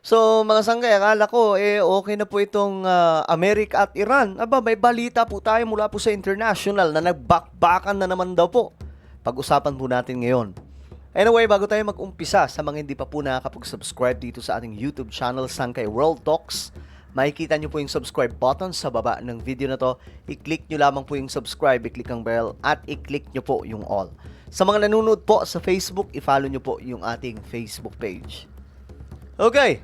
So, mga sanggay, akala ko, okay na po itong Amerika at Iran. Aba, may balita po tayo mula po sa international na nagbakbakan na naman daw po. Pag-usapan po natin ngayon. Anyway, bago tayo mag-umpisa, sa mga hindi pa po nakakapag-subscribe dito sa ating YouTube channel, Sangkay World Talks, makikita nyo po yung subscribe button sa baba ng video na to. I-click nyo lamang po yung subscribe, i-click ang bell, at i-click nyo po yung all. Sa mga nanonood po sa Facebook, i-follow nyo po yung ating Facebook page. Okay.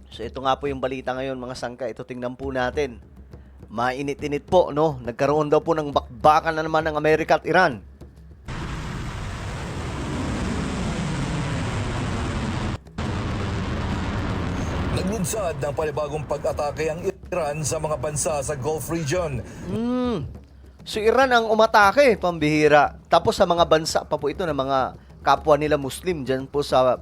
So ito nga po yung balita ngayon mga sangka. Ito tingnan po natin. Mainit-init po, no? Nagkaroon daw po ng bakbakan na naman ng Amerika at Iran. Naglunsad ng panibagong pag-atake ang Iran sa mga bansa sa Gulf region. So Iran ang umatake, pambihira. Tapos sa mga bansa pa po ito ng mga kapwa nila Muslim dyan po sa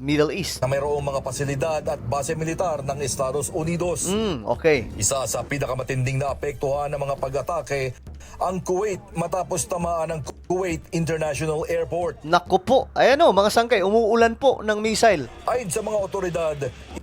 Middle East. Na mayroong mga pasilidad at base militar ng Estados Unidos. Okay. Isa sa pinakamatinding na apektuhan ng mga pag-atake ang Kuwait matapos tamaan ng Kuwait International Airport. Naku po. Ayan o, mga sangkay, umuulan po ng missile. Ayon sa mga otoridad,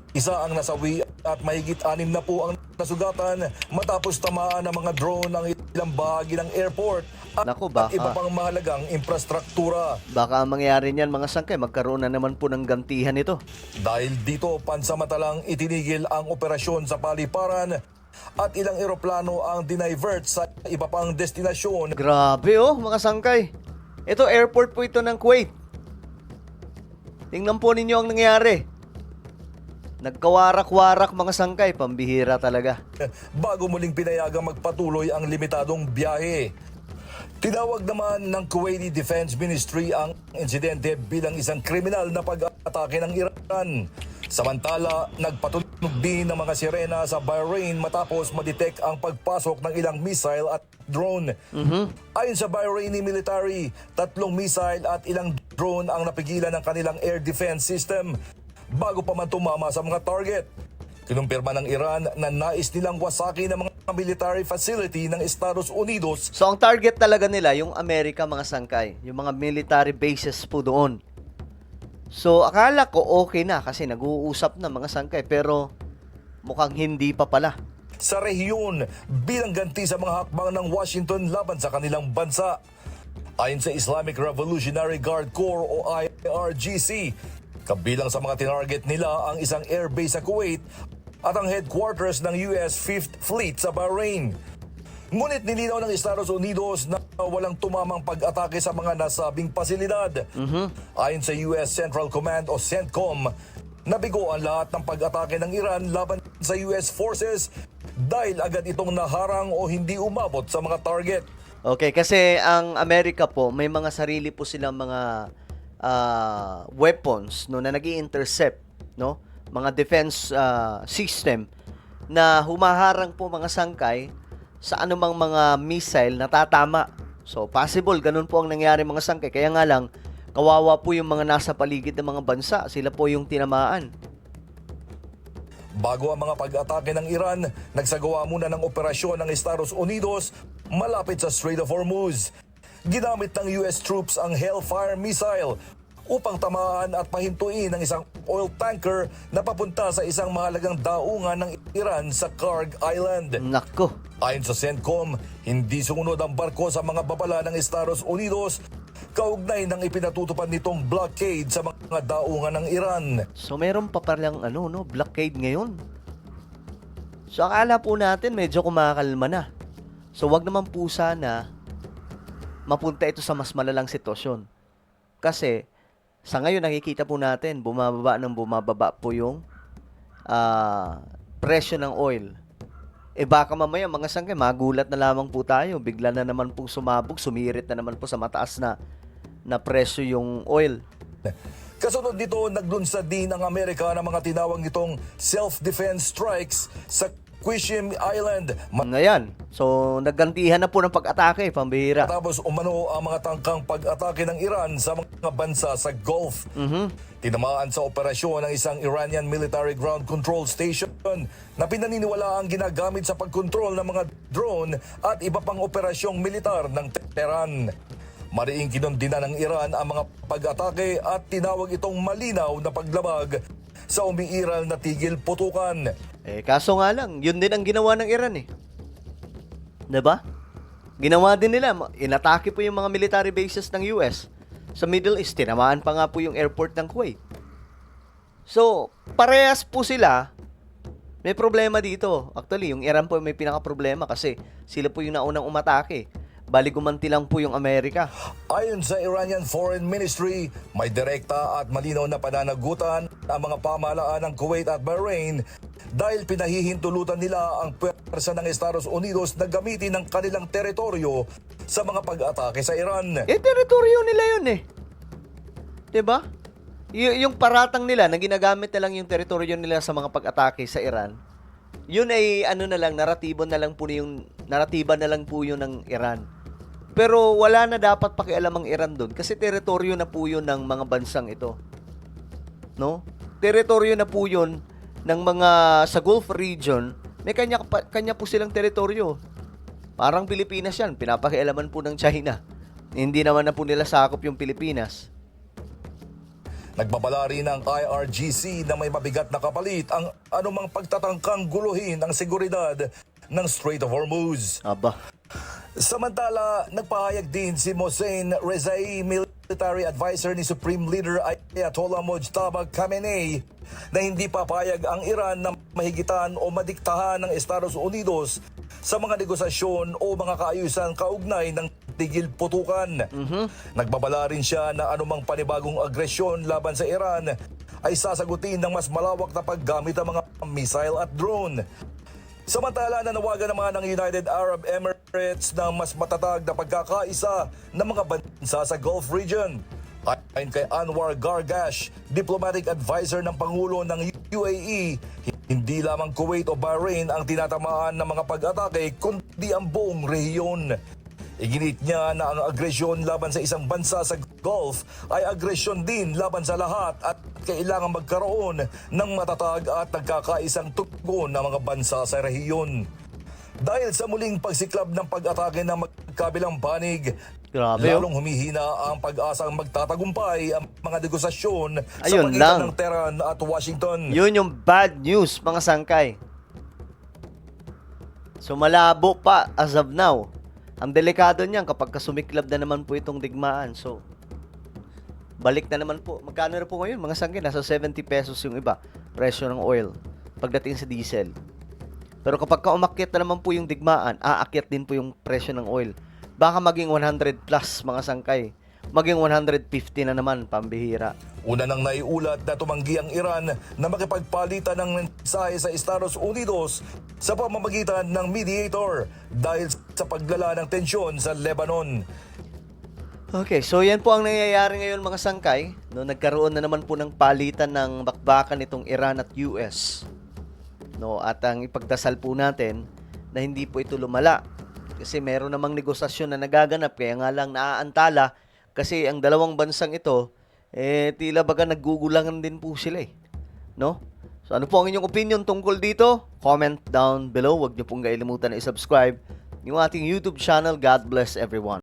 isa ang nasawi at mahigit 6 na po ang nasugatan matapos tamaan ng mga drone ang ilang bahagi ng airport Naku, at baka. iba pang mahalagang infrastruktura. Baka mangyari niyan mga sangkay, magkaroon na naman po ng gantihan ito. Dahil dito, pansamantalang itinigil ang operasyon sa paliparan at ilang eroplano ang dinivert sa iba pang destinasyon. Grabe oh, mga sangkay. Ito, airport po ito ng Kuwait. Tingnan po ninyo ang nangyari. Nagkawarak-warak mga sangkay, pambihira talaga. Bago muling pinayagang magpatuloy ang limitadong biyahe. Tinawag naman ng Kuwaiti Defense Ministry ang insidente bilang isang kriminal na pag-atake ng Iran. Samantala, nagpatunog din ng mga sirena sa Bahrain matapos madetect ang pagpasok ng ilang missile at drone. Ayon sa Bahraini military, 3 missile at ilang drone ang napigilan ng kanilang air defense system bago pa man tumama sa mga target. Kinumpirma ng Iran na nais nilang wasakin ng mga military facility ng Estados Unidos. So, ang target talaga nila, yung Amerika mga sangkay. Yung mga military bases po doon. So, akala ko okay na kasi nag-uusap na mga sangkay. Pero, mukhang hindi pa pala. Sa rehiyon bilang ganti sa mga hakbang ng Washington laban sa kanilang bansa. Ayon sa Islamic Revolutionary Guard Corps o IRGC, kabilang sa mga tinarget nila ang isang airbase sa Kuwait at ang headquarters ng US 5th Fleet sa Bahrain. Ngunit nilinaw ng Estados Unidos na walang tumamang pag-atake sa mga nasabing pasilidad. Ayon sa US Central Command o CENTCOM, nabigo ang lahat ng pag-atake ng Iran laban sa US forces dahil agad itong naharang o hindi umabot sa mga target. Okay, kasi ang Amerika po, may mga sarili po silang mga weapons no, na nag-i-intercept, no? Mga defense system na humaharang po mga sangkay sa anumang mga missile na tatama. So, possible, ganun po ang nangyari mga sangkay. Kaya nga lang, kawawa po yung mga nasa paligid ng mga bansa. Sila po yung tinamaan. Bago ang mga pag-atake ng Iran, nagsagawa muna ng operasyon ng Estados Unidos malapit sa Strait of Hormuz. Ginamit ng US troops ang Hellfire missile upang tamaan at pahintuin ang isang oil tanker na papunta sa isang mahalagang daungan ng Iran sa Karg Island. Nako. Ayon sa CENTCOM, hindi sumunod ang barko sa mga babala ng Estados Unidos kaugnay ng ipinatutupad nitong blockade sa mga daungan ng Iran. So, meron pa palang blockade ngayon. So, akala po natin medyo kumakalma na. So, wag naman po sana mapunta ito sa mas malalang sitwasyon. Kasi, sa ngayon nakikita po natin, bumababa po yung presyo ng oil. Baka mamaya mga sangkay, magulat na lamang po tayo. Bigla na naman pong sumabog, sumirit na naman po sa mataas na presyo yung oil. Kasunod dito, naglunsad din ang Amerika ng mga tinawag nitong self-defense strikes sa Qishim Island. Ngayon, so naggantihan na po ng pag-atake, pambihira. Tapos umano ang mga tangkang pag-atake ng Iran sa mga bansa sa Gulf. Tinamaan sa operasyon ng isang Iranian military ground control station na pinaniniwala ang ginagamit sa pagkontrol ng mga drone at iba pang operasyong militar ng Tehran. Mariing kinondina ng Iran ang mga pag-atake at tinawag itong malinaw na paglabag sa umiiral na tigil putukan. Kaso nga lang, yun din ang ginawa ng Iran eh. 'Di ba? Ginawa din nila, inatake po yung mga military bases ng US sa Middle East, tinamaan pa nga po yung airport ng Kuwait. So, parehas po sila. May problema dito. Actually, yung Iran po may pinaka-problema kasi sila po yung naunang umatake. Bali gumanti lang po yung Amerika. Ayon sa Iranian Foreign Ministry, may direkta at malinaw na pananagutan ang mga pamahalaan ng Kuwait at Bahrain dahil pinahihintulutan nila ang pwersa ng Estados Unidos na gamitin ang kanilang teritoryo sa mga pag-atake sa Iran. Teritoryo nila yun eh. 'Di ba? Yung paratang nila na ginagamit na lang yung teritoryo nila sa mga pag-atake sa Iran, yun ay naratiba na lang po yun ng Iran. Pero wala na dapat pakialam ang Iran doon kasi teritoryo na po yun ng mga bansang ito. No? Teritoryo na po yun ng mga sa Gulf region, may kanya po silang teritoryo. Parang Pilipinas yan, pinapakialaman po ng China. Hindi naman na po nila sakop yung Pilipinas. Nagbabala rin ang IRGC na may mabigat na kapalit ang anumang pagtatangkang guluhin ang seguridad ng Strait of Hormuz. Aba. Samantala, nagpahayag din si Mohsen Rezai, military advisor ni Supreme Leader Ayatollah Mojtaba Khamenei, na hindi papayag ang Iran na mahigitan o madiktahan ng Estados Unidos sa mga negosasyon o mga kaayusan kaugnay ng tigil putukan. Nagbabala rin siya na anumang panibagong agresyon laban sa Iran ay sasagutin ng mas malawak na paggamit ng mga missile at drone. Samantala, nanawagan naman ng United Arab Emirates ng mas matatag na pagkakaisa ng mga bansa sa Gulf region. Ayon kay Anwar Gargash, diplomatic advisor ng Pangulo ng UAE, hindi lamang Kuwait o Bahrain ang tinatamaan ng mga pag-atake kundi ang buong rehiyon. Iginit niya na ang agresyon laban sa isang bansa sa Gulf ay agresyon din laban sa lahat at kailangan magkaroon ng matatag at nagkakaisang tugon ng mga bansa sa rehiyon. Dahil sa muling pagsiklab ng pag-atake ng magkabilang panig, Grabe, lalong humihina ang pag-asang magtatagumpay ang mga negosasyon sa Ayun pagitan lang. ng Tehran at Washington. Yun yung bad news, mga sangkay. So malabo pa as of now. Ang delikado niyan kapag kasumiklab na naman po itong digmaan. So, balik na naman po. Magkano na po ngayon? Mga sangkay, nasa 70 pesos yung iba. Presyo ng oil. Pagdating sa diesel. Pero kapag umakyat na naman po yung digmaan, aakyat din po yung presyo ng oil. Baka maging 100 plus, mga sangkay. Maging 150 na naman, pambihira. Una nang naiulat na tumanggi ang Iran na makipagpalitan ng mensahe sa Estados Unidos sa pamamagitan ng mediator dahil sa paglala ng tensyon sa Lebanon. Okay, so yan po ang nangyayari ngayon, mga sangkay. No, nagkaroon na naman po ng palitan ng bakbakan itong Iran at US. No, at ang ipagdasal po natin na hindi po ito lumala. Kasi meron namang negosasyon na nagaganap, kaya nga lang naaantala kasi ang dalawang bansang ito, tila baga naggugulangan din po sila eh. No? So ano po ang inyong opinion tungkol dito? Comment down below. Huwag niyo pong kailimutan na i-subscribe yung ating YouTube channel. God bless everyone.